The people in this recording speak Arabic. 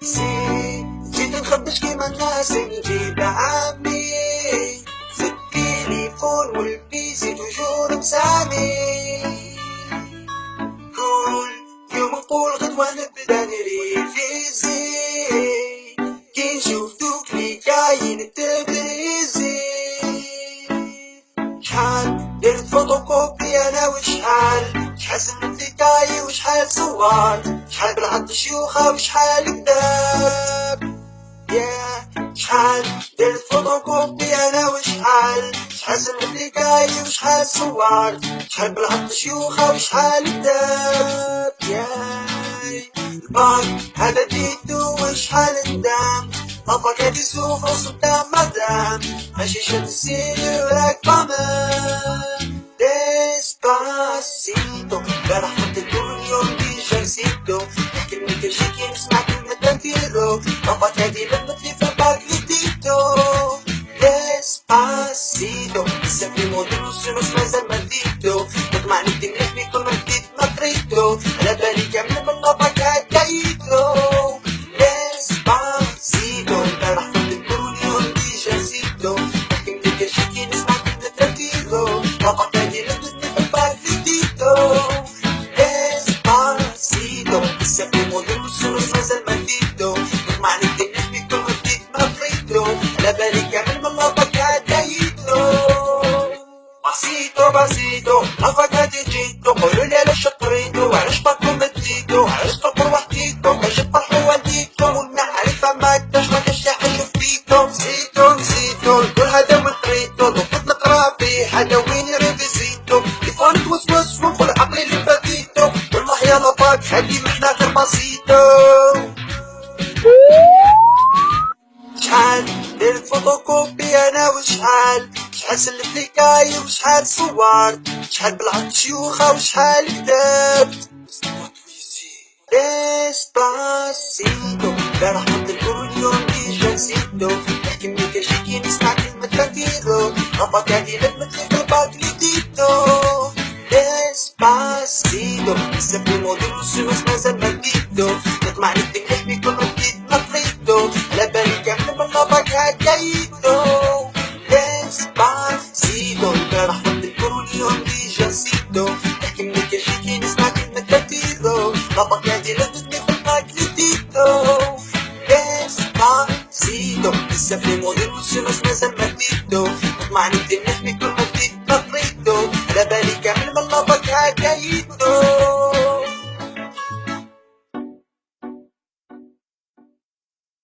جيت نخبش كيما الناس نجيب عمي في التليفون والبيسي توجور مسامي. كل يوم نقول غدوة نبدا نريفيزي كي نشوف دوك لي كاين تبريزي. شحال درت فوتوكوبي انا وشحال سنت لي كاي وشحال صورت شحال بالعض شيوخة وشحال كذاب. شحال درت فوتوكوبي انا وشحال سنت لي كاي وشحال صورت شحال بالعض شيوخة وشحال كذاب. الباك هذا ديتو وشحال ندم طفك هادي سوق وصدام مدام ماشي شاد السير وراك فاهمة. Despacito راح حط اليوم ديجا نسيتو كلمة الجيكي نسمع كلمة تنفيرو طفك هادي لمتلي في الباك لديتو. Despacito لسه في موديل وسنوس مازال مديتو نطمع ندي مليح كل ما بديت ما قريتو على بالي كامل من طفك هدايتو. Pasito, afacadito, قولولي علاش شطريتو علاش باكو مديتو علاش طلبو وحديتو باش تفرحو والديتو والمعرفة مكاش مكاش يحلو فيكو. نسيتو الكل هذا وقريتو ضبط نقرا فيه حاجة وين ريفيزيتو تليفوني توسوس ونقول عقلي اللي فاتيتو والله يا لافاك هادي محنا غير بسيطو. شحال درت فوتوكوبي انا وشحال سلف لي كاي وشحال صورت شحال بالعض شيوخة وشحال كتبت. ديسباسيتو راح حط اليوم ديجا نسيتو كيما كاجيكي نسمع كلمة تنفيرو طفك هادي لمتلي في الباك لديتو. ديسباسيتو لسه في موديل وسنوس مازال مديتو نطمع ندي مليح بكل ما بديت ما قريتو على بالي كامل من طفك هدايتو. Despacito راح حط اليوم ديجا نسيتو كيما كاجيكي نسمع كلمة تنفيرو طفك هادي لمتلي في الباك لديتو. Despacito لسه في موديل وسنوس مازال مديتو نطمع ندي مليح بكل